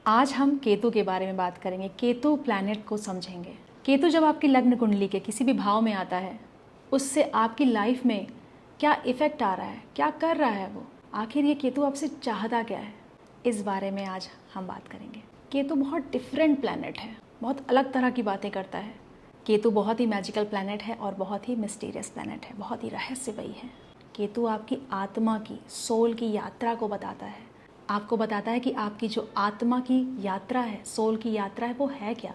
आज हम केतु के बारे में बात करेंगे। केतु प्लैनेट को समझेंगे। केतु जब आपकी लग्न कुंडली के किसी भी भाव में आता है, उससे आपकी लाइफ में क्या इफ़ेक्ट आ रहा है, क्या कर रहा है वो, आखिर ये केतु आपसे चाहता क्या है, इस बारे में आज हम बात करेंगे। केतु बहुत डिफरेंट प्लैनेट है, बहुत अलग तरह की बातें करता है। केतु बहुत ही मैजिकल प्लैनेट है और बहुत ही मिस्टीरियस प्लैनेट है, बहुत ही रहस्यमयी है। केतु आपकी आत्मा की, सोल की यात्रा को बताता है। आपको बताता है कि आपकी जो आत्मा की यात्रा है, सोल की यात्रा है, वो है क्या।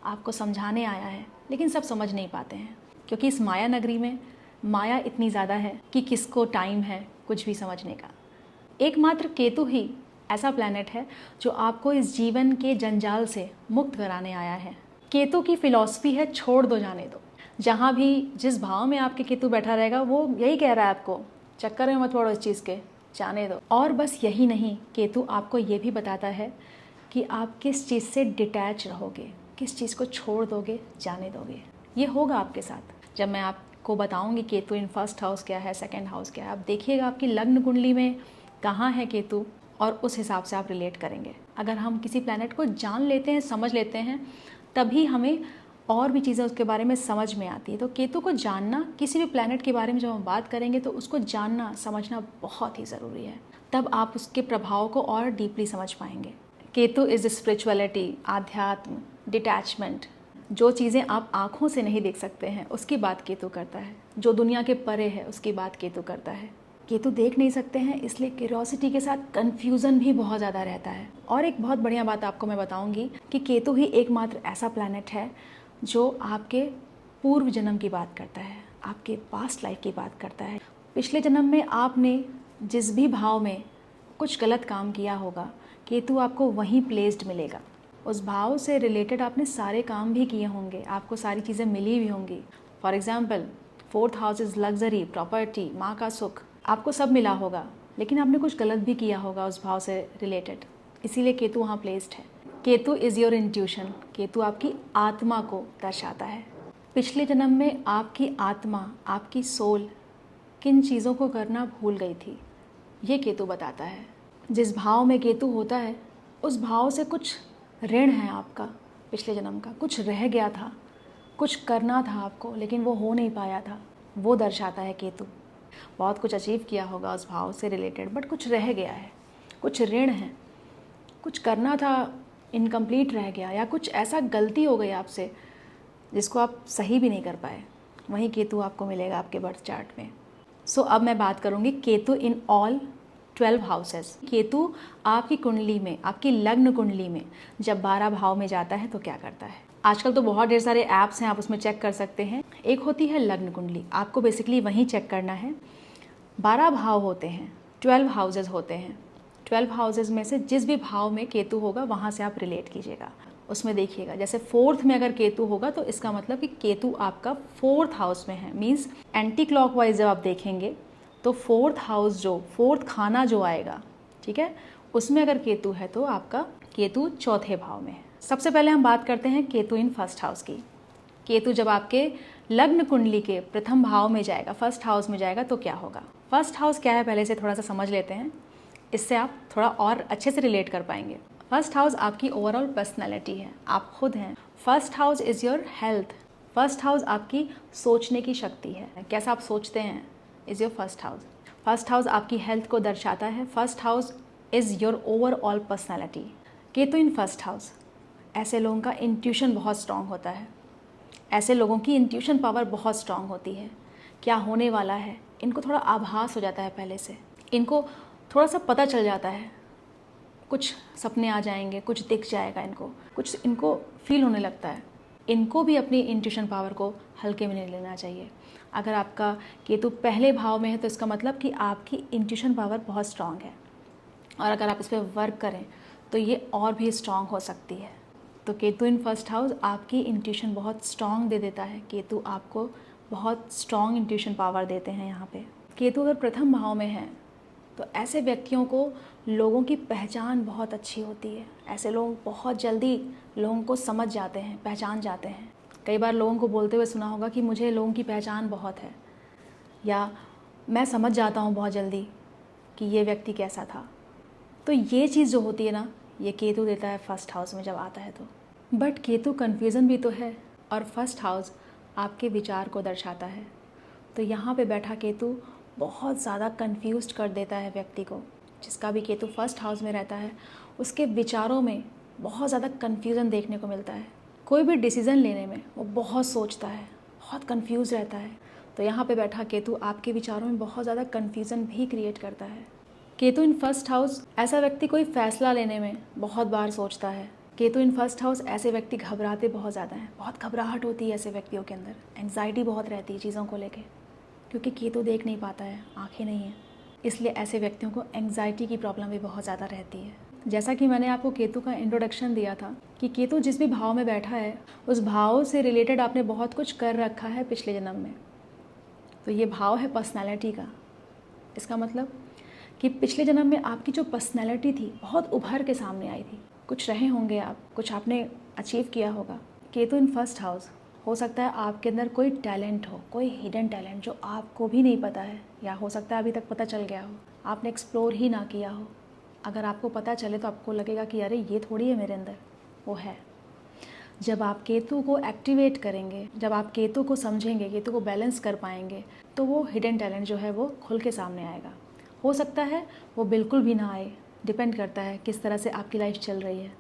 आपको समझाने आया है, लेकिन सब समझ नहीं पाते हैं, क्योंकि इस माया नगरी में माया इतनी ज़्यादा है कि किसको टाइम है कुछ भी समझने का। एकमात्र केतु ही ऐसा प्लैनेट है जो आपको इस जीवन के जंजाल से मुक्त कराने आया है। केतु की फिलॉसफी है, छोड़ दो, जाने दो। जहाँ भी जिस भाव में आपके केतु बैठा रहेगा, वो यही कह रहा है आपको, चक्कर में मत पड़ो इस चीज़ के, जाने दो। और बस यही नहीं, केतु आपको ये भी बताता है कि आप किस चीज़ से डिटैच रहोगे, किस चीज़ को छोड़ दोगे, जाने दोगे। ये होगा आपके साथ। जब मैं आपको बताऊंगी केतु इन फर्स्ट हाउस क्या है, सेकंड हाउस क्या है, आप देखिएगा आपकी लग्न कुंडली में कहाँ है केतु, और उस हिसाब से आप रिलेट करेंगे। अगर हम किसी प्लैनेट को जान लेते हैं, समझ लेते हैं, तभी हमें और भी चीज़ें उसके बारे में समझ में आती है। तो केतु को जानना, किसी भी प्लैनेट के बारे में जब हम बात करेंगे तो उसको जानना, समझना बहुत ही ज़रूरी है। तब आप उसके प्रभाव को और डीपली समझ पाएंगे। केतु इज़ स्पिरिचुअलिटी, आध्यात्म, डिटैचमेंट। जो चीज़ें आप आँखों से नहीं देख सकते हैं, उसकी बात केतु करता है। जो दुनिया के परे है, उसकी बात केतु करता है। केतु देख नहीं सकते हैं, इसलिए क्यूरियोसिटी के साथ कन्फ्यूज़न भी बहुत ज़्यादा रहता है। और एक बहुत बढ़िया बात आपको मैं बताऊंगी कि केतु ही एकमात्र ऐसा प्लैनेट है जो आपके पूर्व जन्म की बात करता है, आपके पास्ट लाइफ की बात करता है। पिछले जन्म में आपने जिस भी भाव में कुछ गलत काम किया होगा, केतु आपको वहीं प्लेस्ड मिलेगा। उस भाव से रिलेटेड आपने सारे काम भी किए होंगे, आपको सारी चीज़ें मिली भी होंगी। For example, 4th house is luxury, property, माँ का सुख, आपको सब मिला होगा, लेकिन आपने कुछ गलत भी किया होगा उस भाव से रिलेटेड, इसीलिए केतु वहाँ प्लेस्ड है। Ketu is your intuition. Ketu आपकी आत्मा को दर्शाता है। पिछले जन्म में आपकी आत्मा, आपकी सोल किन चीज़ों को करना भूल गई थी, ये केतु बताता है। जिस भाव में केतु होता है, उस भाव से कुछ ऋण है आपका, पिछले जन्म का कुछ रह गया था, कुछ करना था आपको, लेकिन वो हो नहीं पाया था, वो दर्शाता है केतु। बहुत कुछ अचीव किया होगा उस भाव से रिलेटेड, बट कुछ रह गया है, कुछ ऋण है, कुछ करना था, इनकम्प्लीट रह गया, या कुछ ऐसा गलती हो गई आपसे जिसको आप सही भी नहीं कर पाए। वहीं केतु आपको मिलेगा आपके बर्थ चार्ट में। सो अब मैं बात करूँगी Ketu in all 12 houses. Ketu आपकी कुंडली में, आपकी लग्न कुंडली में जब 12 भाव में जाता है तो क्या करता है। आजकल तो बहुत ढेर सारे ऐप्स हैं, आप उसमें चेक कर सकते हैं। एक होती है लग्न कुंडली, आपको बेसिकली वहीं चेक करना है। 12 भाव होते हैं, 12 हाउसेज होते हैं। 12 हाउसेज में से जिस भी भाव में केतु होगा, वहाँ से आप रिलेट कीजिएगा। उसमें देखिएगा, जैसे 4th में अगर केतु होगा तो इसका मतलब कि केतु आपका 4th हाउस में है। मीन्स एंटी क्लॉकवाइज जब आप देखेंगे तो 4th हाउस, जो 4th खाना जो आएगा, ठीक है, उसमें अगर केतु है तो आपका केतु 4थे भाव में है। सबसे पहले हम बात करते हैं केतु इन फर्स्ट हाउस की। केतु जब आपके लग्न कुंडली के प्रथम भाव में जाएगा, फर्स्ट हाउस में जाएगा, तो क्या होगा। फर्स्ट हाउस क्या है पहले से थोड़ा सा समझ लेते हैं, इससे आप थोड़ा और अच्छे से रिलेट कर पाएंगे। फर्स्ट हाउस आपकी ओवरऑल पर्सनैलिटी है, आप खुद हैं। First house is your health. First house आपकी सोचने की शक्ति है, कैसा आप सोचते हैं, is your first house. First house आपकी हेल्थ को दर्शाता है। First house is your overall personality. Ketu in first house, ऐसे लोगों का इंट्यूशन बहुत स्ट्रांग होता है। ऐसे लोगों की इंट्यूशन पावर बहुत स्ट्रांग होती है। क्या होने वाला है, इनको थोड़ा आभास हो जाता है पहले से, इनको थोड़ा सा पता चल जाता है। कुछ सपने आ जाएंगे, कुछ दिख जाएगा इनको, कुछ इनको फील होने लगता है। इनको भी अपनी इंट्यूशन पावर को हल्के में नहीं लेना चाहिए। अगर आपका केतु पहले भाव में है तो इसका मतलब कि आपकी इंट्यूशन पावर बहुत स्ट्रांग है, और अगर आप इस पर वर्क करें तो ये और भी स्ट्रांग हो सकती है। तो केतु इन फर्स्ट हाउस आपकी इंट्यूशन बहुत स्ट्रांग दे देता है। केतु आपको बहुत स्ट्रांग इंट्यूशन पावर देते हैं यहाँ पे। केतु अगर प्रथम भाव में है तो ऐसे व्यक्तियों को लोगों की पहचान बहुत अच्छी होती है। ऐसे लोग बहुत जल्दी लोगों को समझ जाते हैं, पहचान जाते हैं। कई बार लोगों को बोलते हुए सुना होगा कि मुझे लोगों की पहचान बहुत है, या मैं समझ जाता हूँ बहुत जल्दी कि ये व्यक्ति कैसा था। तो ये चीज़ जो होती है ना, ये केतु देता है फर्स्ट हाउस में जब आता है तो। बट केतु कन्फ्यूज़न भी तो है, और फर्स्ट हाउस आपके विचार को दर्शाता है। तो यहाँ पे बैठा केतु बहुत ज़्यादा कन्फ्यूज़ कर देता है व्यक्ति को। जिसका भी केतु फर्स्ट हाउस में रहता है उसके विचारों में बहुत ज़्यादा कन्फ्यूज़न देखने को मिलता है। कोई भी डिसीज़न लेने में वो बहुत सोचता है, बहुत कन्फ्यूज़ रहता है। तो यहाँ पे बैठा केतु आपके विचारों में बहुत ज़्यादा कन्फ्यूज़न भी क्रिएट करता है। केतु इन फर्स्ट हाउस ऐसा व्यक्ति कोई फ़ैसला लेने में बहुत बार सोचता है। केतु इन फर्स्ट हाउस ऐसे व्यक्ति घबराते बहुत ज़्यादा हैं, बहुत घबराहट होती है ऐसे व्यक्तियों के अंदर, एंग्जाइटी बहुत रहती है चीज़ों को लेके, क्योंकि केतु देख नहीं पाता है, आँखें नहीं हैं, इसलिए ऐसे व्यक्तियों को एंग्जाइटी की प्रॉब्लम भी बहुत ज़्यादा रहती है। जैसा कि मैंने आपको केतु का इंट्रोडक्शन दिया था कि केतु जिस भी भाव में बैठा है उस भाव से रिलेटेड आपने बहुत कुछ कर रखा है पिछले जन्म में। तो ये भाव है पर्सनैलिटी का। इसका मतलब कि पिछले जन्म में आपकी जो पर्सनैलिटी थी बहुत उभर के सामने आई थी, कुछ रहे होंगे आप, कुछ आपने अचीव किया होगा। केतु इन फर्स्ट हाउस, हो सकता है आपके अंदर कोई टैलेंट हो, कोई हिडन टैलेंट जो आपको भी नहीं पता है, या हो सकता है अभी तक पता चल गया हो, आपने एक्सप्लोर ही ना किया हो। अगर आपको पता चले तो आपको लगेगा कि अरे ये थोड़ी है मेरे अंदर, वो है। जब आप केतु को एक्टिवेट करेंगे, जब आप केतु को समझेंगे, केतु को बैलेंस कर पाएंगे, तो वो हिडन टैलेंट जो है वो खुल के सामने आएगा। हो सकता है वो बिल्कुल भी ना आए, डिपेंड करता है किस तरह से आपकी लाइफ चल रही है।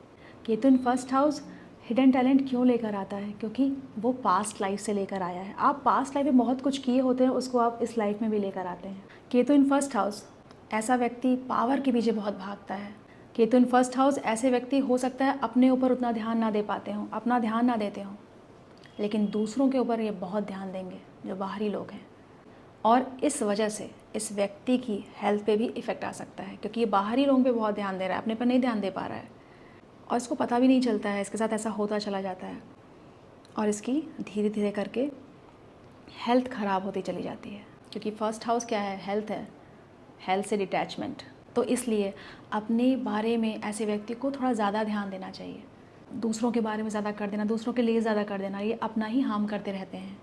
Ketu in first house hidden talent क्यों लेकर आता है? क्योंकि वो पास्ट लाइफ से लेकर आया है। आप पास्ट लाइफ में बहुत कुछ किए होते हैं, उसको आप इस लाइफ में भी लेकर आते हैं। केतु इन फर्स्ट हाउस ऐसा व्यक्ति पावर के पीछे बहुत भागता है। केतु इन फर्स्ट हाउस ऐसे व्यक्ति हो सकता है अपने ऊपर उतना ध्यान ना दे पाते हों, अपना ध्यान ना देते हों, लेकिन दूसरों के ऊपर ये बहुत ध्यान देंगे जो बाहरी लोग हैं। और इस वजह से इस व्यक्ति की हेल्थ पे भी इफ़ेक्ट आ सकता है, क्योंकि ये बाहरी लोगों पे बहुत ध्यान दे रहा है, अपने पर नहीं ध्यान दे पा रहा है, और इसको पता भी नहीं चलता है। इसके साथ ऐसा होता चला जाता है और इसकी धीरे धीरे करके हेल्थ ख़राब होती चली जाती है। क्योंकि फर्स्ट हाउस क्या है? हेल्थ है, हेल्थ से डिटैचमेंट। तो इसलिए अपने बारे में ऐसे व्यक्ति को थोड़ा ज़्यादा ध्यान देना चाहिए। दूसरों के बारे में ज़्यादा कर देना, दूसरों के लिए ज़्यादा कर देना, ये अपना ही हार्म करते रहते हैं,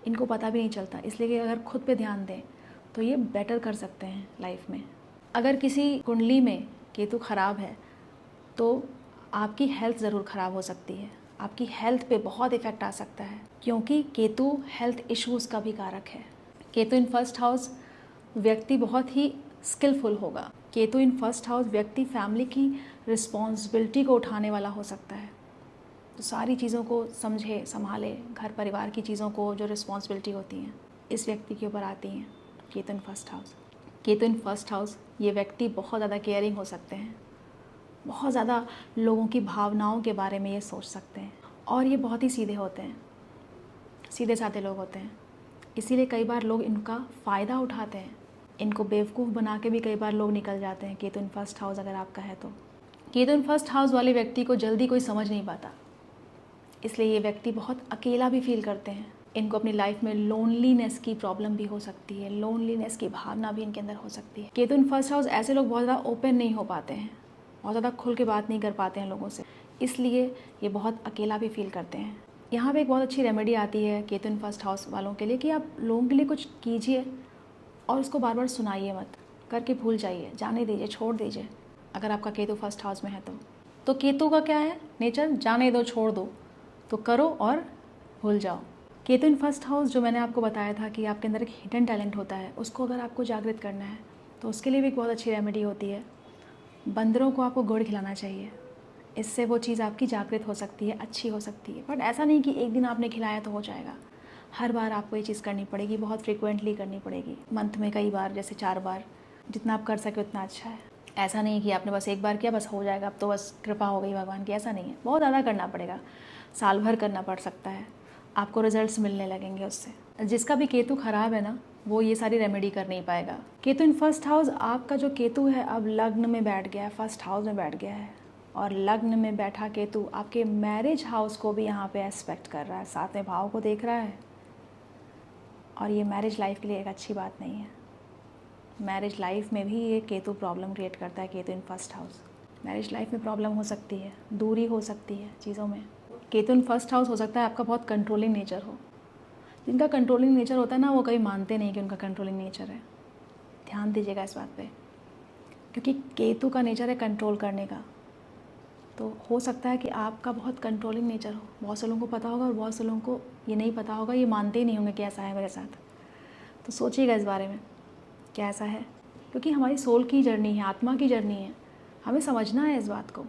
इनको पता भी नहीं चलता। इसलिए कि अगर खुद पे ध्यान दें तो ये बेटर कर सकते हैं लाइफ में। अगर किसी कुंडली में केतु ख़राब है तो आपकी हेल्थ ज़रूर ख़राब हो सकती है, आपकी हेल्थ पे बहुत इफ़ेक्ट आ सकता है, क्योंकि केतु हेल्थ इश्यूज़ का भी कारक है। केतु इन फर्स्ट हाउस व्यक्ति बहुत ही स्किलफुल होगा। केतु इन फर्स्ट हाउस व्यक्ति फैमिली की रिस्पॉन्सिबिलिटी को उठाने वाला हो सकता है। तो सारी चीज़ों को समझे, संभाले, घर परिवार की चीज़ों को जो रिस्पॉन्सिबिलिटी होती हैं इस व्यक्ति के ऊपर आती हैं। Ketu in first house, Ketu in first house ये व्यक्ति बहुत ज़्यादा केयरिंग हो सकते हैं, बहुत ज़्यादा लोगों की भावनाओं के बारे में ये सोच सकते हैं, और ये बहुत ही सीधे होते हैं, सीधे साधे लोग होते हैं। इसीलिए कई बार लोग इनका फ़ायदा उठाते हैं, इनको बेवकूफ़ बना के भी कई बार लोग निकल जाते हैं। केतु इन फर्स्ट हाउस अगर आपका है तो केतु इन फर्स्ट हाउस वाले व्यक्ति को जल्दी कोई समझ नहीं पाता, इसलिए ये व्यक्ति बहुत अकेला भी फील करते हैं। इनको अपनी लाइफ में लोनलीनेस की प्रॉब्लम भी हो सकती है, लोनलीनेस की भावना भी इनके अंदर हो सकती है। केतु इन फर्स्ट हाउस ऐसे लोग बहुत ज़्यादा ओपन नहीं हो पाते हैं, बहुत ज़्यादा खुल के बात नहीं कर पाते हैं लोगों से, इसलिए ये बहुत अकेला भी फील करते हैं। यहाँ पे एक बहुत अच्छी रेमेडी आती है केतु इन फर्स्ट हाउस वालों के लिए कि आप लोगों के लिए कुछ कीजिए और उसको बार बार सुनाइए मत, करके भूल जाइए, जाने दीजिए, छोड़ दीजिए। अगर आपका केतु फर्स्ट हाउस में है तो केतु का क्या है नेचर? जाने दो, छोड़ दो, तो करो और भूल जाओ। केतु इन फर्स्ट हाउस जो मैंने आपको बताया था कि आपके अंदर एक हिडन टैलेंट होता है, उसको अगर आपको जागृत करना है तो उसके लिए भी एक बहुत अच्छी रेमेडी होती है। बंदरों को आपको गुड़ खिलाना चाहिए, इससे वो चीज़ आपकी जागृत हो सकती है, अच्छी हो सकती है। बट ऐसा नहीं कि एक दिन आपने खिलाया तो हो जाएगा, हर बार आपको ये चीज़ करनी पड़ेगी, बहुत फ्रिक्वेंटली करनी पड़ेगी, मंथ में कई बार, जैसे 4 बार, जितना आप कर सके उतना अच्छा है। ऐसा नहीं कि आपने बस एक बार किया बस हो जाएगा, अब तो बस कृपा हो गई भगवान की, ऐसा नहीं है, बहुत ज़्यादा करना पड़ेगा, साल भर करना पड़ सकता है, आपको रिजल्ट्स मिलने लगेंगे उससे। जिसका भी केतु ख़राब है ना, वो ये सारी रेमेडी कर नहीं पाएगा। केतु इन फर्स्ट हाउस, आपका जो केतु है अब लग्न में बैठ गया है, फर्स्ट हाउस में बैठ गया है, और लग्न में बैठा केतु आपके मैरिज हाउस को भी यहाँ पे एस्पेक्ट कर रहा है, 7वें भाव को देख रहा है, और ये मैरिज लाइफ के लिए एक अच्छी बात नहीं है। मैरिज लाइफ में भी ये केतु प्रॉब्लम क्रिएट करता है। Ketu in first house marriage life में प्रॉब्लम हो सकती है, दूरी हो सकती है चीज़ों में। केतु इन फर्स्ट हाउस हो सकता है आपका बहुत कंट्रोलिंग नेचर हो। जिनका कंट्रोलिंग नेचर होता है ना, वो कभी मानते नहीं कि उनका कंट्रोलिंग नेचर है। ध्यान दीजिएगा इस बात पे, क्योंकि केतु का नेचर है कंट्रोल करने का, तो हो सकता है कि आपका बहुत कंट्रोलिंग नेचर हो। बहुत से लोगों को पता होगा और बहुत से लोगों को ये नहीं पता होगा, ये मानते ही नहीं होंगे कि ऐसा है मेरे साथ। तो सोचिएगा इस बारे में क्या ऐसा है, क्योंकि हमारी सोल की जर्नी है, आत्मा की जर्नी है, हमें समझना है इस बात को।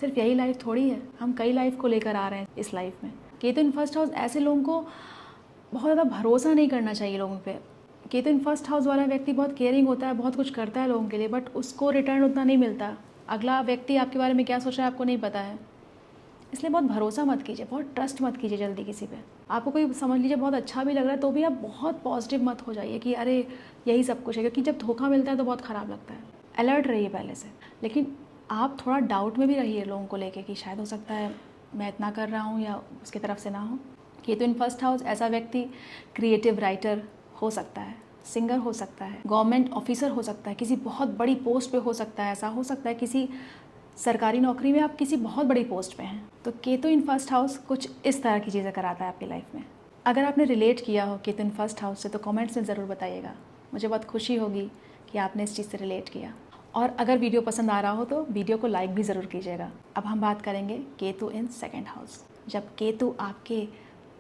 सिर्फ यही लाइफ थोड़ी है, हम कई लाइफ को लेकर आ रहे हैं इस लाइफ में। केतु इन फर्स्ट हाउस, ऐसे लोगों को बहुत ज़्यादा भरोसा नहीं करना चाहिए लोगों पे। केतु इन फर्स्ट हाउस वाला व्यक्ति बहुत केयरिंग होता है, बहुत कुछ करता है लोगों के लिए, बट उसको रिटर्न उतना नहीं मिलता। अगला व्यक्ति आपके बारे में क्या सोच रहा है आपको नहीं पता है, इसलिए बहुत भरोसा मत कीजिए, बहुत ट्रस्ट मत कीजिए जल्दी किसी पे। आपको कोई समझ लीजिए बहुत अच्छा भी लग रहा है तो भी आप बहुत पॉजिटिव मत हो जाइए कि अरे यही सब कुछ है, क्योंकि जब धोखा मिलता है तो बहुत ख़राब लगता है। अलर्ट रहिए पहले से, लेकिन आप थोड़ा डाउट में भी रहिए लोगों को लेके कि शायद हो सकता है मैं इतना कर रहा हूँ या उसकी तरफ से ना हो। केतु इन फर्स्ट हाउस, ऐसा व्यक्ति क्रिएटिव राइटर हो सकता है, सिंगर हो सकता है, गवर्नमेंट ऑफिसर हो सकता है, किसी बहुत बड़ी पोस्ट पे हो सकता है। ऐसा हो सकता है किसी सरकारी नौकरी में आप किसी बहुत बड़ी पोस्ट पे हैं। तो केतु इन फर्स्ट हाउस कुछ इस तरह की चीज़ें कराता है आपकी लाइफ में। अगर आपने रिलेट किया हो केतु इन फर्स्ट हाउस से तो कमेंट्स में ज़रूर बताइएगा, मुझे बहुत खुशी होगी कि आपने इस चीज़ से रिलेट किया। और अगर वीडियो पसंद आ रहा हो तो वीडियो को लाइक भी ज़रूर कीजिएगा। अब हम बात करेंगे केतु इन सेकंड हाउस। जब केतु आपके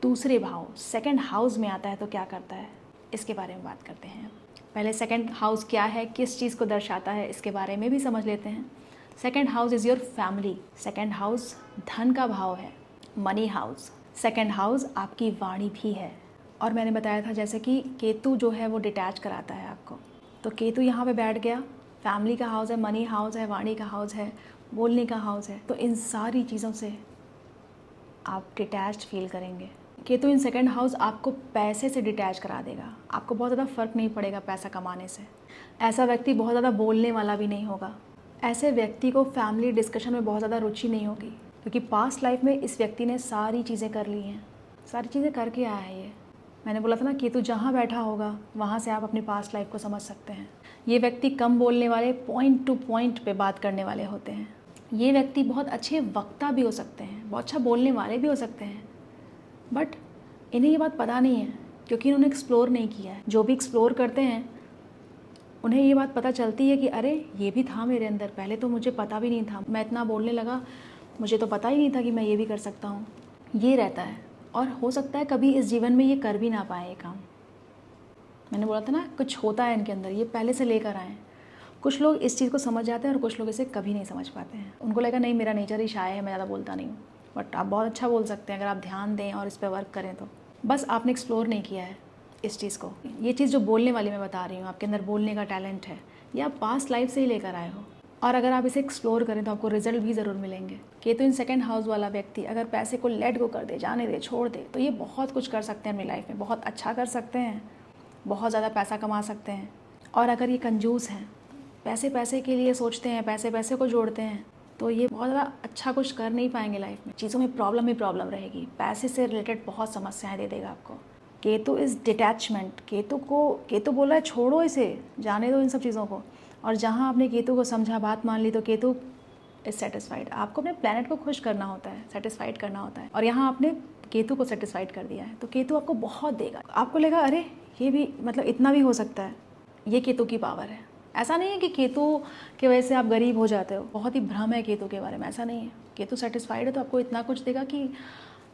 दूसरे भाव सेकंड हाउस में आता है तो क्या करता है, इसके बारे में बात करते हैं। पहले सेकंड हाउस क्या है, किस चीज़ को दर्शाता है, इसके बारे में भी समझ लेते हैं। Second house is your family. Second house धन का भाव है, मनी हाउस। सेकंड हाउस आपकी वाणी भी है। और मैंने बताया था जैसे कि केतु जो है वो डिटैच कराता है आपको, तो केतु यहाँ पे बैठ गया, फैमिली का हाउस है, मनी हाउस है, वाणी का हाउस है, बोलने का हाउस है, तो इन सारी चीज़ों से आप डिटैच्ड फील करेंगे। केतु इन सेकंड हाउस आपको पैसे से डिटैच करा देगा, आपको बहुत ज़्यादा फ़र्क नहीं पड़ेगा पैसा कमाने से। ऐसा व्यक्ति बहुत ज़्यादा बोलने वाला भी नहीं होगा। ऐसे व्यक्ति को फैमिली डिस्कशन में बहुत ज़्यादा रुचि नहीं होगी, क्योंकि पास्ट लाइफ में इस व्यक्ति ने सारी चीज़ें कर ली हैं, सारी चीज़ें करके आया है ये। मैंने बोला था ना, केतु जहाँ बैठा होगा वहाँ से आप अपनी पास्ट लाइफ को समझ सकते हैं। ये व्यक्ति कम बोलने वाले, पॉइंट टू पॉइंट पे बात करने वाले होते हैं। ये व्यक्ति बहुत अच्छे वक्ता भी हो सकते हैं, बहुत अच्छा बोलने वाले भी हो सकते हैं, बट इन्हें ये बात पता नहीं है क्योंकि इन्होंने एक्सप्लोर नहीं किया है। जो भी एक्सप्लोर करते हैं उन्हें ये बात पता चलती है कि अरे ये भी था मेरे अंदर, पहले तो मुझे पता भी नहीं था, मैं इतना बोलने लगा, मुझे तो पता ही नहीं था कि मैं ये भी कर सकता हूँ। ये रहता है, और हो सकता है कभी इस जीवन में ये कर भी ना पाए ये काम। मैंने बोला था ना, कुछ होता है इनके अंदर, ये पहले से लेकर आए हैं। कुछ लोग इस चीज़ को समझ जाते हैं और कुछ लोग इसे कभी नहीं समझ पाते हैं। उनको लगा नहीं मेरा नेचर ही शाय है, मैं ज़्यादा बोलता नहीं हूँ, बट आप बहुत अच्छा बोल सकते हैं अगर आप ध्यान दें और इस पर वर्क करें तो। बस आपने एक्सप्लोर नहीं किया है इस चीज़ को। ये चीज़ जो बोलने वाली मैं बता रही हूँ, आपके अंदर बोलने का टैलेंट है, ये आप पास्ट लाइफ से ही लेकर आए हो, और अगर आप इसे एक्सप्लोर करें तो आपको रिजल्ट भी ज़रूर मिलेंगे। केतु इन सेकंड हाउस वाला व्यक्ति अगर पैसे को लेट गो कर दे, जाने दे, छोड़ दे, तो ये बहुत कुछ कर सकते हैं अपनी लाइफ में, बहुत अच्छा कर सकते हैं, बहुत ज़्यादा पैसा कमा सकते हैं। और अगर ये कंजूस हैं, पैसे पैसे के लिए सोचते हैं, पैसे पैसे को जोड़ते हैं, तो ये बहुत ज़्यादा अच्छा कुछ कर नहीं पाएंगे लाइफ में। चीज़ों में प्रॉब्लम ही प्रॉब्लम रहेगी, पैसे से रिलेटेड बहुत समस्याएं दे देगा आपको। Ketu is detachment. केतु बोला है छोड़ो इसे, जाने दो इन सब चीज़ों को। और जहाँ आपने केतु को समझा, बात मान ली, तो केतु इज़ सेटिस्फाइड। आपको अपने प्लैनेट को खुश करना होता है, सेटिस्फाइड करना होता है, और यहाँ आपने केतु को सेटिस्फाइड कर दिया है, तो केतु आपको बहुत देगा। आपको लगा अरे ये भी, मतलब इतना भी हो सकता है, ये केतु की पावर है। ऐसा नहीं है कि केतु की वजह से आप गरीब हो जाते हो, बहुत ही भ्रम है केतु के बारे में, ऐसा नहीं है। केतु सेटिस्फाइड है तो आपको इतना कुछ देगा कि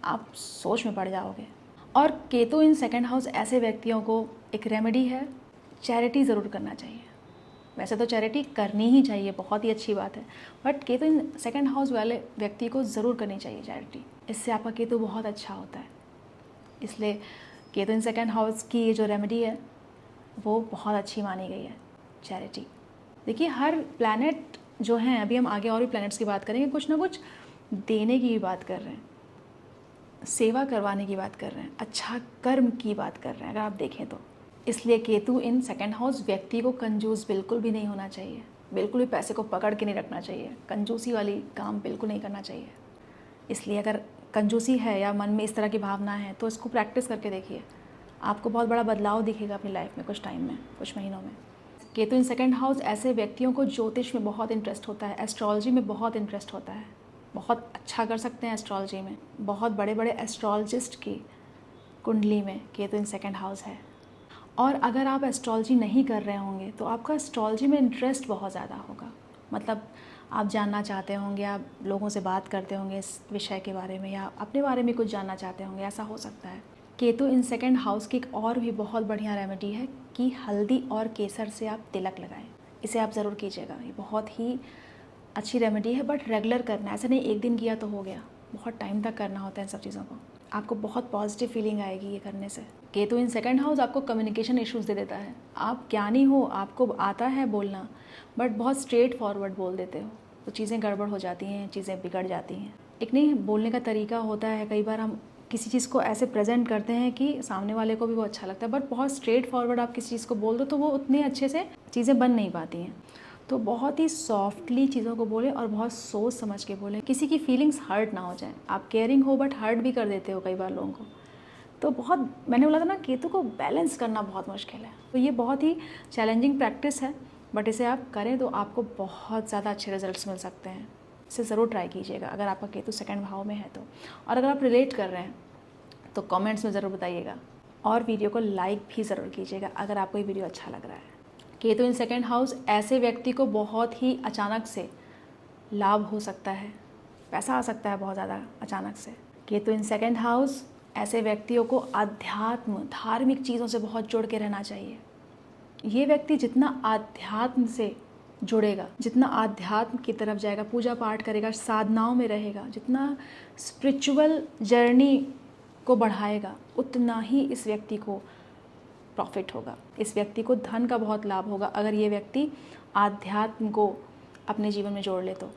आप सोच में पड़ जाओगे। और केतु इन सेकंड हाउस ऐसे व्यक्तियों को एक रेमेडी है, चैरिटी ज़रूर करना चाहिए। वैसे तो चैरिटी करनी ही चाहिए, बहुत ही अच्छी बात है, but Ketu in second house वाले व्यक्ति को ज़रूर करनी चाहिए चैरिटी। इससे आपका केतु बहुत अच्छा होता है। इसलिए केतु इन सेकंड हाउस की ये जो रेमेडी है वो बहुत अच्छी मानी गई है, चैरिटी। देखिए हर प्लैनेट जो हैं, अभी हम आगे और भी प्लैनेट्स की बात करेंगे, कुछ ना कुछ देने की भी बात कर रहे हैं, सेवा करवाने की बात कर रहे हैं, अच्छा कर्म की बात कर रहे हैं अगर आप देखें तो। इसलिए केतु इन सेकंड हाउस व्यक्ति को कंजूस बिल्कुल भी नहीं होना चाहिए, बिल्कुल भी पैसे को पकड़ के नहीं रखना चाहिए, कंजूसी वाली काम बिल्कुल नहीं करना चाहिए। इसलिए अगर कंजूसी है या मन में इस तरह की भावना है तो इसको प्रैक्टिस करके देखिए, आपको बहुत बड़ा बदलाव दिखेगा अपनी लाइफ में कुछ टाइम में, कुछ महीनों में। केतु इन सेकंड हाउस ऐसे व्यक्तियों को ज्योतिष में बहुत इंटरेस्ट होता है, एस्ट्रोलॉजी में बहुत इंटरेस्ट होता है, बहुत अच्छा कर सकते हैं एस्ट्रोलॉजी में। बहुत बड़े बड़े एस्ट्रोलॉजिस्ट की कुंडली में केतु इन सेकंड हाउस है। और अगर आप एस्ट्रोलॉजी नहीं कर रहे होंगे तो आपका एस्ट्रोलॉजी में इंटरेस्ट बहुत ज़्यादा होगा, मतलब आप जानना चाहते होंगे, आप लोगों से बात करते होंगे इस विषय के बारे में, या अपने बारे में कुछ जानना चाहते होंगे, ऐसा हो सकता है। केतु इन सेकंड हाउस की एक और भी बहुत बढ़िया रेमेडी है कि हल्दी और केसर से आप तिलक लगाएं। इसे आप ज़रूर कीजिएगा, ये बहुत ही अच्छी रेमेडी है, बट रेगुलर करना है, ऐसा नहीं एक दिन किया तो हो गया, बहुत टाइम तक करना होता है इन सब चीज़ों को। आपको बहुत पॉजिटिव फीलिंग आएगी ये करने से। केतु इन सेकंड हाउस आपको कम्युनिकेशन इश्यूज़ दे देता है। आप ज्ञानी हो, आपको आता है बोलना, बट बहुत स्ट्रेट फॉरवर्ड बोल देते हो, तो चीज़ें गड़बड़ हो जाती हैं, चीज़ें बिगड़ जाती हैं। एक नहीं बोलने का तरीका होता है, कई बार हम किसी चीज़ को ऐसे प्रेजेंट करते हैं कि सामने वाले को भी वो अच्छा लगता है, बट बहुत स्ट्रेट फॉरवर्ड आप किसी चीज़ को बोल दो तो वो उतने अच्छे से चीज़ें बन नहीं पाती हैं। तो बहुत ही सॉफ्टली चीज़ों को बोलें और बहुत सोच समझ के बोलें, किसी की फीलिंग्स हर्ट ना हो जाए। आप केयरिंग हो बट हर्ट भी कर देते हो कई बार लोगों को, तो बहुत, मैंने बोला था ना, केतु को बैलेंस करना बहुत मुश्किल है। तो ये बहुत ही चैलेंजिंग प्रैक्टिस है, बट इसे आप करें तो आपको बहुत ज़्यादा अच्छे रिजल्ट्स मिल सकते हैं। इसे ज़रूर ट्राई कीजिएगा अगर आपका केतु सेकंड भाव में है तो। और अगर आप रिलेट कर रहे हैं तो कमेंट्स में ज़रूर बताइएगा, और वीडियो को लाइक भी ज़रूर कीजिएगा अगर आपको ये वीडियो अच्छा लग रहा है। केतु इन सेकंड हाउस ऐसे व्यक्ति को बहुत ही अचानक से लाभ हो सकता है, पैसा आ सकता है बहुत ज़्यादा अचानक से। केतु इन सेकंड हाउस ऐसे व्यक्तियों को अध्यात्म, धार्मिक चीज़ों से बहुत जुड़ के रहना चाहिए। ये व्यक्ति जितना आध्यात्म से जुड़ेगा, जितना आध्यात्म की तरफ जाएगा, पूजा पाठ करेगा, साधनाओं में रहेगा, जितना स्पिरिचुअल जर्नी को बढ़ाएगा, उतना ही इस व्यक्ति को प्रॉफिट होगा, इस व्यक्ति को धन का बहुत लाभ होगा। अगर ये व्यक्ति आध्यात्म को अपने जीवन में जोड़ ले तो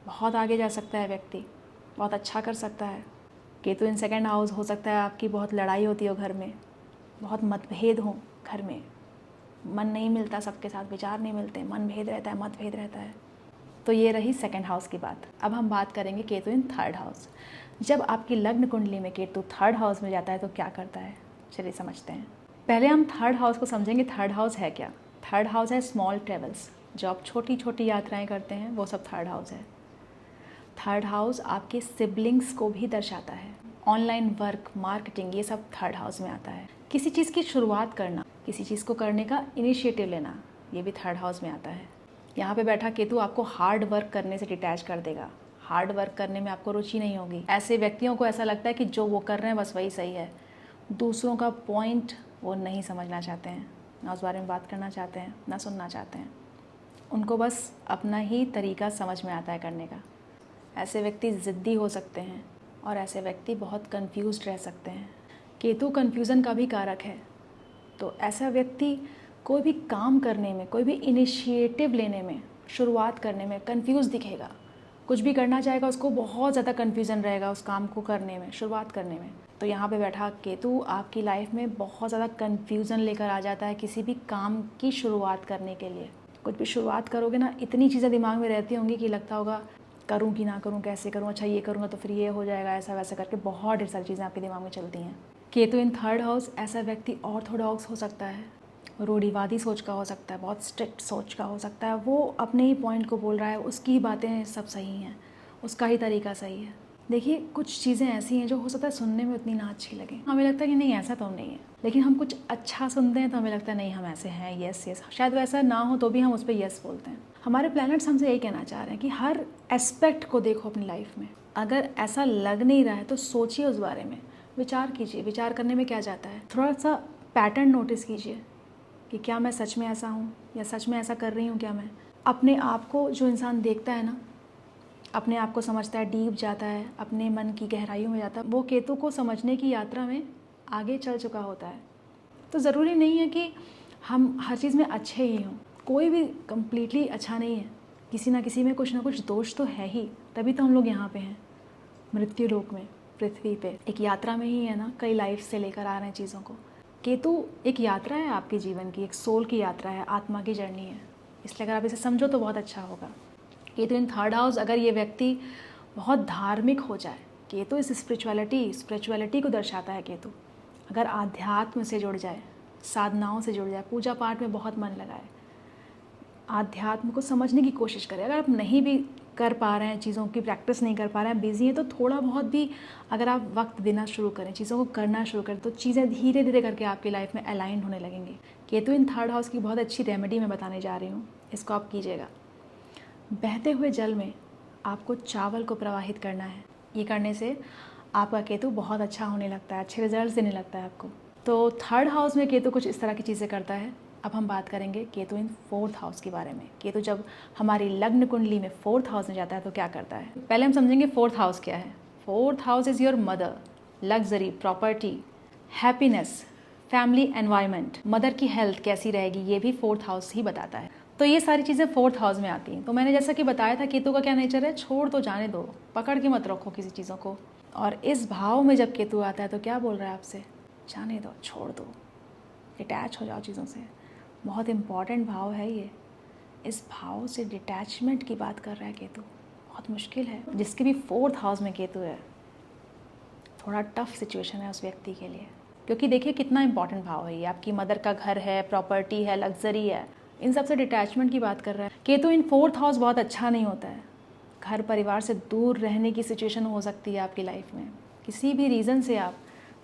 बहुत आगे जा सकता है व्यक्ति, बहुत अच्छा कर सकता है। केतु इन सेकंड हाउस हो सकता है आपकी बहुत लड़ाई होती हो घर में, बहुत मतभेद हो घर में, मन नहीं मिलता सबके साथ, विचार नहीं मिलते, मनभेद रहता है, मतभेद रहता है। तो ये रही सेकंड हाउस की बात। अब हम बात करेंगे केतु इन थर्ड हाउस। जब आपकी लग्न कुंडली में केतु थर्ड हाउस में जाता है तो क्या करता है, चलिए समझते हैं। पहले हम थर्ड हाउस को समझेंगे। थर्ड हाउस है क्या? थर्ड हाउस है स्मॉल ट्रेवल्स, जो आप छोटी छोटी यात्राएं करते हैं, वो सब थर्ड हाउस है। थर्ड हाउस आपके सिबलिंग्स को भी दर्शाता है। ऑनलाइन वर्क, मार्केटिंग, ये सब थर्ड हाउस में आता है। किसी चीज़ की शुरुआत करना, किसी चीज़ को करने का इनिशिएटिव लेना, ये भी थर्ड हाउस में आता है। यहाँ पे बैठा केतु आपको हार्ड वर्क करने से डिटैच कर देगा। हार्ड वर्क करने में आपको रुचि नहीं होगी। ऐसे व्यक्तियों को ऐसा लगता है कि जो वो कर रहे हैं बस वही सही है, दूसरों का पॉइंट वो नहीं समझना चाहते हैं, ना उस बारे में बात करना चाहते हैं, ना सुनना चाहते हैं। उनको बस अपना ही तरीका समझ में आता है करने का। ऐसे व्यक्ति ज़िद्दी हो सकते हैं और ऐसे व्यक्ति बहुत कंफ्यूज्ड रह सकते हैं। केतु कन्फ्यूज़न का भी कारक है, तो ऐसा व्यक्ति कोई भी काम करने में, कोई भी इनिशिएटिव लेने में, शुरुआत करने में कंफ्यूज दिखेगा। कुछ भी करना चाहेगा, उसको बहुत ज़्यादा कन्फ्यूज़न रहेगा उस काम को करने में, शुरुआत करने में। तो यहाँ पे बैठा केतु आपकी लाइफ में बहुत ज़्यादा कन्फ्यूज़न लेकर आ जाता है किसी भी काम की शुरुआत करने के लिए। कुछ भी शुरुआत करोगे ना, इतनी चीज़ें दिमाग में रहती होंगी कि लगता होगा करूँ कि ना करूँ, कैसे करूँ, अच्छा ये करूँगा तो फिर ये हो जाएगा, ऐसा वैसा करके बहुत ढेर सारी चीज़ें आपके दिमाग में चलती हैं। केतु इन थर्ड हाउस ऐसा व्यक्ति ऑर्थोडॉक्स हो सकता है, रूढ़िवादी सोच का हो सकता है, बहुत स्ट्रिक्ट सोच का हो सकता है। वो अपने ही पॉइंट को बोल रहा है, उसकी ही बातें सब सही हैं, उसका ही तरीका सही है। देखिए, कुछ चीज़ें ऐसी हैं जो हो सकता है सुनने में उतनी ना अच्छी लगे, हमें लगता है कि नहीं ऐसा तो नहीं है, लेकिन हम कुछ अच्छा सुनते हैं तो हमें लगता है नहीं हम ऐसे हैं, यस यस। शायद वैसा ना हो तो भी हम उस पर यस बोलते हैं। हमारे प्लैनेट्स हमसे यही कहना चाह रहे हैं कि हर एस्पेक्ट को देखो अपनी लाइफ में। अगर ऐसा लग नहीं रहा है तो सोचिए उस बारे में, विचार कीजिए। विचार करने में क्या जाता है, थोड़ा सा पैटर्न नोटिस कीजिए कि क्या मैं सच में ऐसा हूँ, या सच में ऐसा कर रही हूँ क्या मैं। अपने आप को जो इंसान देखता है ना, अपने आप को समझता है, डीप जाता है, अपने मन की गहराइयों में जाता है, वो केतु को समझने की यात्रा में आगे चल चुका होता है। तो ज़रूरी नहीं है कि हम हर चीज़ में अच्छे ही हों, कोई भी कम्प्लीटली अच्छा नहीं है, किसी ना किसी में कुछ ना कुछ दोष तो है ही, तभी तो हम लोग यहाँ पे हैं, मृत्यु लोक में, पृथ्वी पे एक यात्रा में ही है ना, कई लाइफ से लेकर आ रहे हैं चीज़ों को। केतु एक यात्रा है आपके जीवन की, एक सोल की यात्रा है, आत्मा की जर्नी है, इसलिए अगर आप इसे समझो तो बहुत अच्छा होगा। केतु इन थर्ड हाउस, अगर ये व्यक्ति बहुत धार्मिक हो जाए, केतु इस स्पिरिचुअलिटी को दर्शाता है। केतु अगर आध्यात्म से जुड़ जाए, साधनाओं से जुड़ जाए, पूजा पाठ में बहुत मन लगाए, आध्यात्म को समझने की कोशिश करें। अगर आप नहीं भी कर पा रहे हैं, चीज़ों की प्रैक्टिस नहीं कर पा रहे हैं, बिजी हैं, तो थोड़ा बहुत भी अगर आप वक्त देना शुरू करें, चीज़ों को करना शुरू करें, तो चीज़ें धीरे धीरे करके आपकी लाइफ में अलाइंड होने लगेंगी। केतु इन थर्ड हाउस की बहुत अच्छी रेमेडी मैं बताने जा रही हूँ, इसको आप कीजिएगा। बहते हुए जल में आपको चावल को प्रवाहित करना है। ये करने से आपका केतु बहुत अच्छा होने लगता है, अच्छे रिजल्ट्स देने लगता है आपको। तो थर्ड हाउस में केतु कुछ इस तरह की चीज़ें करता है। अब हम बात करेंगे केतु इन फोर्थ हाउस के बारे में। केतु जब हमारी लग्न कुंडली में फोर्थ हाउस में जाता है तो क्या करता है, पहले हम समझेंगे फोर्थ हाउस क्या है। Fourth house is your mother, luxury, property, happiness, family environment. Mother की हेल्थ कैसी रहेगी ये भी फोर्थ हाउस ही बताता है। तो ये सारी चीज़ें फोर्थ हाउस में आती हैं। तो मैंने जैसा कि बताया था केतु का क्या नेचर है, छोड़ दो, जाने दो, पकड़ के मत रखो किसी चीज़ों को। और इस भाव में जब केतु आता है तो क्या बोल रहा है आपसे, जाने दो, छोड़ दो, डिटैच हो जाओ चीज़ों से। बहुत इम्पॉर्टेंट भाव है ये। इस भाव से डिटैचमेंट की बात कर रहा है केतु। बहुत मुश्किल है। जिसके भी फोर्थ हाउस में केतु है, थोड़ा टफ सिचुएशन है उस व्यक्ति के लिए, क्योंकि देखिए कितना इंपॉर्टेंट भाव है ये। आपकी मदर का घर है, प्रॉपर्टी है, लग्जरी है, इन सब से डिटैचमेंट की बात कर रहा है केतु। इन फोर्थ हाउस बहुत अच्छा नहीं होता है। घर परिवार से दूर रहने की सिचुएशन हो सकती है आपकी लाइफ में। किसी भी रीज़न से आप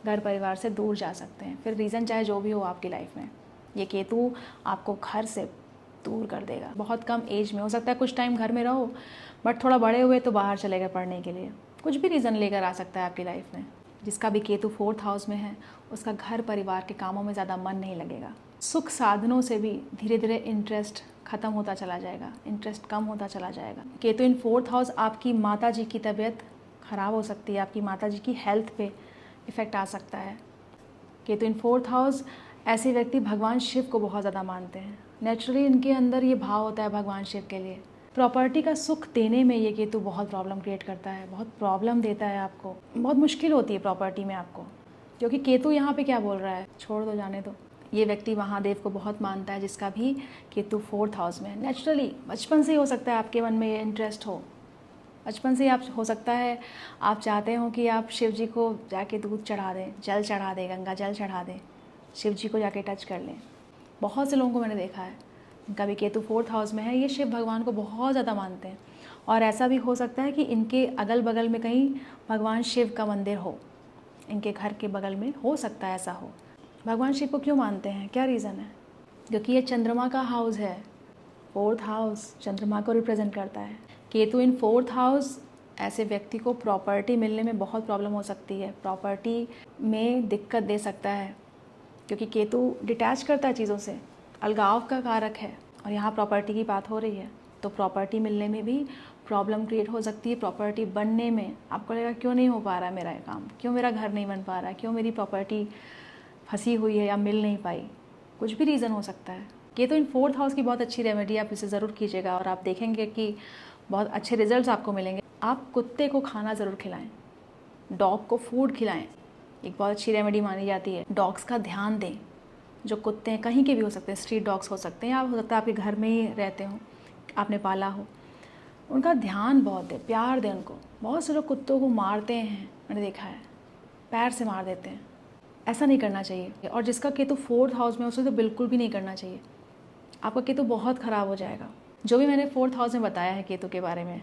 घर परिवार से दूर जा सकते हैं, फिर रीज़न चाहे जो भी हो आपकी लाइफ में, ये केतु आपको घर से दूर कर देगा। बहुत कम एज में, हो सकता है कुछ टाइम घर में रहो, बट थोड़ा बड़े हुए तो बाहर चले गए पढ़ने के लिए, कुछ भी रीज़न लेकर आ सकता है आपकी लाइफ में। जिसका भी केतु फोर्थ हाउस में है उसका घर परिवार के कामों में ज़्यादा मन नहीं लगेगा। सुख साधनों से भी धीरे धीरे इंटरेस्ट ख़त्म होता चला जाएगा, इंटरेस्ट कम होता चला जाएगा। केतु इन फोर्थ हाउस आपकी माता जी की तबीयत ख़राब हो सकती है, आपकी माता जी की हेल्थ पे इफ़ेक्ट आ सकता है। केतु इन फोर्थ हाउस ऐसे व्यक्ति भगवान शिव को बहुत ज़्यादा मानते हैं। नेचुरली इनके अंदर ये भाव होता है भगवान शिव के लिए। प्रॉपर्टी का सुख देने में ये केतु बहुत प्रॉब्लम क्रिएट करता है, बहुत प्रॉब्लम देता है आपको, बहुत मुश्किल होती है प्रॉपर्टी में आपको। क्योंकि केतु यहाँ पे क्या बोल रहा है, छोड़ दो, जाने दो। ये व्यक्ति महादेव को बहुत मानता है जिसका भी केतु फोर्थ हाउस में है। नेचुरली बचपन से ही हो सकता है आपके मन में ये इंटरेस्ट हो, बचपन से आप हो सकता है आप चाहते हो कि आप शिव जी को जाके दूध चढ़ा दें, जल चढ़ा दें, गंगा जल चढ़ा दें, शिव जी को जाके टच कर लें। बहुत से लोगों को मैंने देखा है इनका भी केतु फोर्थ हाउस में है, ये शिव भगवान को बहुत ज़्यादा मानते हैं। और ऐसा भी हो सकता है कि इनके अगल बगल में कहीं भगवान शिव का मंदिर हो, इनके घर के बगल में हो सकता है ऐसा हो। भगवान शिव को क्यों मानते हैं, क्या रीज़न है, क्योंकि ये चंद्रमा का हाउस है। फोर्थ हाउस चंद्रमा को रिप्रेजेंट करता है। केतु इन फोर्थ हाउस ऐसे व्यक्ति को प्रॉपर्टी मिलने में बहुत प्रॉब्लम हो सकती है, प्रॉपर्टी में दिक्कत दे सकता है, क्योंकि केतु डिटैच करता है चीज़ों से, अलगाव का कारक है। और यहाँ प्रॉपर्टी की बात हो रही है तो प्रॉपर्टी मिलने में भी प्रॉब्लम क्रिएट हो सकती है। प्रॉपर्टी बनने में आपको लगेगा क्यों नहीं हो पा रहा है मेरा ये काम, क्यों मेरा घर नहीं बन पा रहा है, क्यों मेरी प्रॉपर्टी फंसी हुई है या मिल नहीं पाई, कुछ भी रीज़न हो सकता है। केतु इन फोर्थ हाउस की बहुत अच्छी रेमेडी, आप इसे ज़रूर कीजिएगा और आप देखेंगे कि बहुत अच्छे रिजल्ट्स आपको मिलेंगे। आप कुत्ते को खाना ज़रूर खिलाएं, डॉग को फूड खिलाएं, एक बहुत अच्छी रेमेडी मानी जाती है। डॉग्स का ध्यान दें, जो कुत्ते हैं कहीं के भी हो सकते हैं, स्ट्रीट डॉग्स हो सकते हैं, या हो सकता है आपके घर में ही रहते हो, आपने पाला हो, उनका ध्यान बहुत दें, प्यार दें उनको। बहुत से लोग कुत्तों को मारते हैं, मैंने देखा है, पैर से मार देते हैं, ऐसा नहीं करना चाहिए। और जिसका केतु फोर्थ हाउस में उसे तो बिल्कुल भी नहीं करना चाहिए, आपका केतु बहुत ख़राब हो जाएगा। जो भी मैंने फोर्थ हाउस में बताया है केतु के बारे में,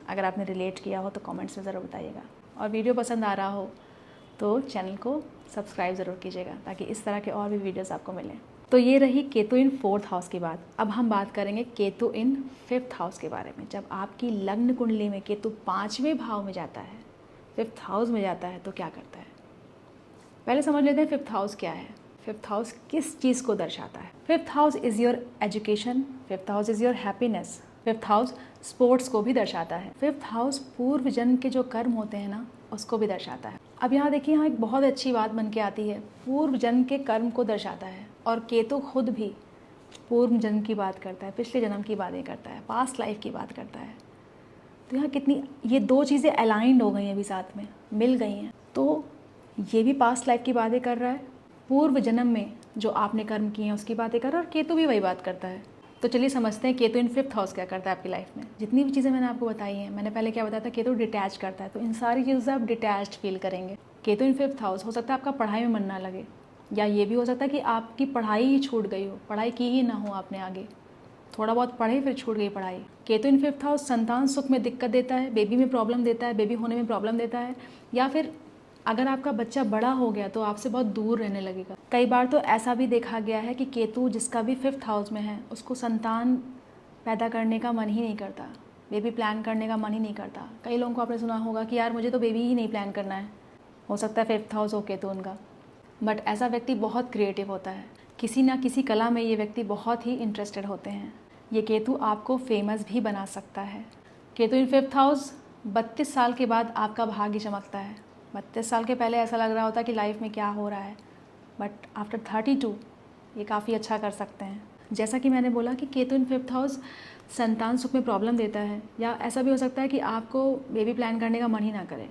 अगर आपने रिलेट किया हो तो कमेंट्स में ज़रूर बताइएगा। और वीडियो पसंद आ रहा हो तो चैनल को सब्सक्राइब ज़रूर कीजिएगा ताकि इस तरह के और भी वीडियोस आपको मिलें। तो ये रही केतु इन फोर्थ हाउस की बात। अब हम बात करेंगे केतु इन फिफ्थ हाउस के बारे में। जब आपकी लग्न कुंडली में केतु 5वें भाव में जाता है, फिफ्थ हाउस में जाता है, तो क्या करता है, पहले समझ लेते हैं फिफ्थ हाउस क्या है। फिफ्थ हाउस किस चीज़ को दर्शाता है। Fifth house is your education, fifth house is your happiness, fifth house sports को भी दर्शाता है। फिफ्थ हाउस पूर्व जन्म के जो कर्म होते हैं ना, उसको भी दर्शाता है। अब यहाँ देखिए, यहाँ एक बहुत अच्छी बात बन के आती है, पूर्व जन्म के कर्म को दर्शाता है। और केतु खुद भी पूर्व जन्म की बात करता है, पिछले जन्म की बातें करता है, पास्ट लाइफ की बात करता है। तो यहाँ कितनी ये दो चीज़ें अलाइंड हो गई हैं, अभी साथ में मिल गई हैं। तो ये भी पास्ट लाइफ की बातें कर रहा है, पूर्व जन्म में जो आपने कर्म किए हैं उसकी बातें कर रहा है, और केतु भी वही बात करता है। तो चलिए समझते हैं केतु इन फिफ्थ हाउस क्या करता है आपकी लाइफ में। जितनी भी चीज़ें मैंने आपको बताई हैं, मैंने पहले क्या बताया था, केतु डिटैच करता है, तो इन सारी चीज़ों से आप डिटैच्ड फील करेंगे। केतु इन फिफ्थ हाउस, हो सकता है आपका पढ़ाई में मन ना लगे, या ये भी हो सकता है कि आपकी पढ़ाई ही छूट गई हो, पढ़ाई की ही ना हो आपने आगे, थोड़ा बहुत पढ़े फिर छूट गई पढ़ाई। केतु इन फिफ्थ हाउस संतान सुख में दिक्कत देता है, बेबी में प्रॉब्लम देता है, बेबी होने में प्रॉब्लम देता है, या फिर अगर आपका बच्चा बड़ा हो गया तो आपसे बहुत दूर रहने लगेगा। कई बार तो ऐसा भी देखा गया है कि केतु जिसका भी फिफ्थ हाउस में है उसको संतान पैदा करने का मन ही नहीं करता, बेबी प्लान करने का मन ही नहीं करता। कई लोगों को आपने सुना होगा कि यार मुझे तो बेबी ही नहीं प्लान करना है। हो सकता है 5th हाउस हो केतु उनका, बट ऐसा व्यक्ति बहुत क्रिएटिव होता है। किसी ना किसी कला में ये व्यक्ति बहुत ही इंटरेस्टेड होते हैं। ये केतु आपको फेमस भी बना सकता है। केतु इन 5th हाउस 32 साल के बाद आपका भाग्य चमकता है। 32 साल के पहले ऐसा लग रहा होता कि लाइफ में क्या हो रहा है, बट आफ्टर 32 ये काफ़ी अच्छा कर सकते हैं। जैसा कि मैंने बोला कि केतु इन 5th हाउस संतान सुख में प्रॉब्लम देता है, या ऐसा भी हो सकता है कि आपको बेबी प्लान करने का मन ही ना करे।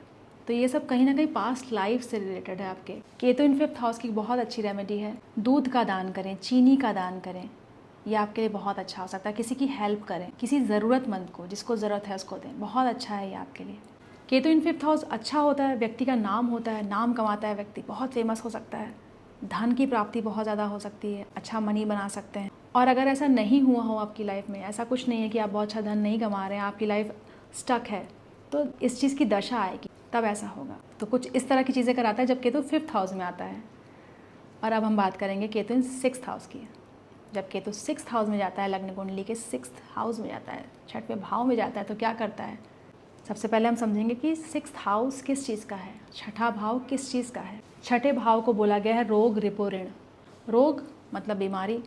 तो ये सब कहीं ना कहीं पास्ट लाइफ से रिलेटेड है आपके। केतु इन 5th हाउस की बहुत अच्छी रेमेडी है, दूध का दान करें, चीनी का दान करें, ये आपके लिए बहुत अच्छा हो सकता है। किसी की हेल्प करें, किसी ज़रूरतमंद को, जिसको ज़रूरत है उसको दें, बहुत अच्छा है ये आपके लिए। केतु इन 5th हाउस अच्छा होता है, व्यक्ति का नाम होता है, नाम कमाता है व्यक्ति, बहुत फेमस हो सकता है, धन की प्राप्ति बहुत ज़्यादा हो सकती है, अच्छा मनी बना सकते हैं। और अगर ऐसा नहीं हुआ हो आपकी लाइफ में, ऐसा कुछ नहीं है कि आप बहुत अच्छा धन नहीं कमा रहे हैं, आपकी लाइफ स्टक है, तो इस चीज़ की दशा आएगी तब ऐसा होगा। तो कुछ इस तरह की चीज़ें कराता है जब केतु 5th हाउस में आता है। और अब हम बात करेंगे केतु इन 6th हाउस की। जब केतु 6th हाउस में जाता है, लग्न कुंडली के 6th हाउस में जाता है, 6वें भाव में जाता है, तो क्या करता है। सबसे पहले हम समझेंगे कि 6th हाउस किस चीज़ का है, 6ठा भाव किस चीज़ का है। 6ठे भाव को बोला गया है रोग, रिपो, ऋण। रोग मतलब बीमारी,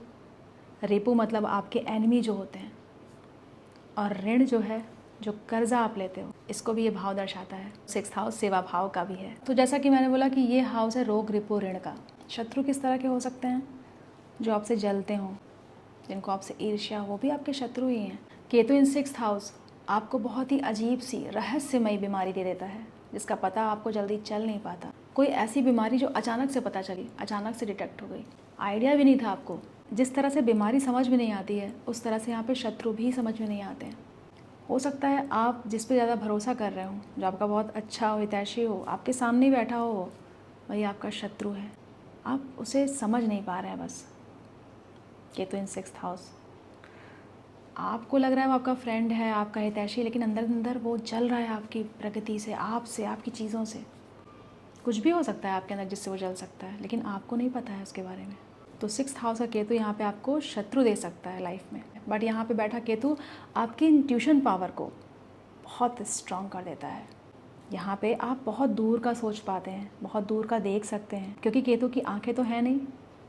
रिपो मतलब आपके एनिमी जो होते हैं, और ऋण जो है, जो कर्जा आप लेते हो, इसको भी ये भाव दर्शाता है। 6th हाउस सेवा भाव का भी है। तो जैसा कि मैंने बोला कि ये हाउस है रोग, रिपो, ऋण का। शत्रु किस तरह के हो सकते हैं, जो आपसे जलते हों, जिनको आपसे ईर्ष्या हो, भी आपके शत्रु ही हैं। केतु इन 6th हाउस आपको बहुत ही अजीब सी रहस्यमयी बीमारी दे देता है, जिसका पता आपको जल्दी चल नहीं पाता। कोई ऐसी बीमारी जो अचानक से पता चली, अचानक से डिटेक्ट हो गई, आइडिया भी नहीं था आपको। जिस तरह से बीमारी समझ में नहीं आती है, उस तरह से यहाँ पे शत्रु भी समझ में नहीं आते हैं। हो सकता है आप जिस पे ज़्यादा भरोसा कर रहे हो, जो आपका बहुत अच्छा हो, हितैषी हो, आपके सामने ही बैठा हो, वही आपका शत्रु है। आप उसे समझ नहीं पा रहे हैं बस। केतु इन 6th हाउस, आपको लग रहा है वो आपका फ्रेंड है, आपका हितैषी, लेकिन अंदर अंदर वो जल रहा है आपकी प्रगति से, आपसे, आपकी चीज़ों से। कुछ भी हो सकता है आपके अंदर जिससे वो जल सकता है, लेकिन आपको नहीं पता है उसके बारे में। तो 6th हाउस का केतु यहाँ पे आपको शत्रु दे सकता है लाइफ में, बट यहाँ पे बैठा केतु आपकी इंट्यूशन पावर को बहुत स्ट्रॉन्ग कर देता है। यहाँ पे आप बहुत दूर का सोच पाते हैं, बहुत दूर का देख सकते हैं, क्योंकि केतु की आंखें तो है नहीं,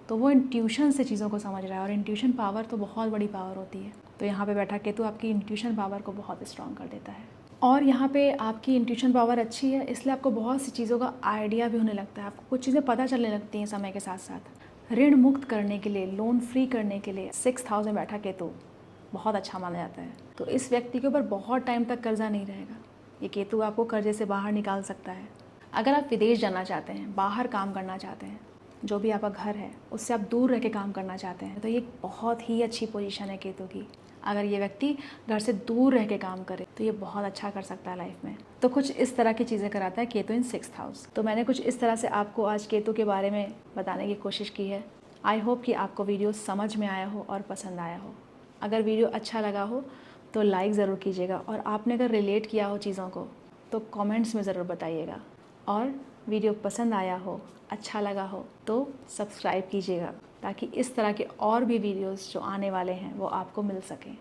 तो वो इंट्यूशन से चीज़ों को समझ रहा है, और इंट्यूशन पावर तो बहुत बड़ी पावर होती है। तो यहाँ पे बैठा केतु आपकी इंट्यूशन पावर को बहुत स्ट्रॉन्ग कर देता है। और यहाँ पे आपकी इंट्यूशन पावर अच्छी है, इसलिए आपको बहुत सी चीज़ों का आइडिया भी होने लगता है, आपको कुछ चीज़ें पता चलने लगती हैं समय के साथ साथ। ऋण मुक्त करने के लिए, लोन फ्री करने के लिए 6th हाउस में बैठा केतु बहुत अच्छा माना जाता है। तो इस व्यक्ति के ऊपर बहुत टाइम तक कर्जा नहीं रहेगा। ये केतु आपको कर्जे से बाहर निकाल सकता है। अगर आप विदेश जाना चाहते हैं, बाहर काम करना चाहते हैं, जो भी आपका घर है उससे आप दूर रह के काम करना चाहते हैं, तो ये बहुत ही अच्छी पोजीशन है केतु की। अगर ये व्यक्ति घर से दूर रह के काम करे तो ये बहुत अच्छा कर सकता है लाइफ में। तो कुछ इस तरह की चीज़ें कराता है केतु इन 6th हाउस। तो मैंने कुछ इस तरह से आपको आज केतु के बारे में बताने की कोशिश की है। आई होप कि आपको वीडियो समझ में आया हो और पसंद आया हो। अगर वीडियो अच्छा लगा हो तो लाइक ज़रूर कीजिएगा, और आपने अगर रिलेट किया हो चीज़ों को तो कमेंट्स में ज़रूर बताइएगा। और वीडियो पसंद आया हो, अच्छा लगा हो तो सब्सक्राइब कीजिएगा, ताकि इस तरह के और भी वीडियोस जो आने वाले हैं वो आपको मिल सकें।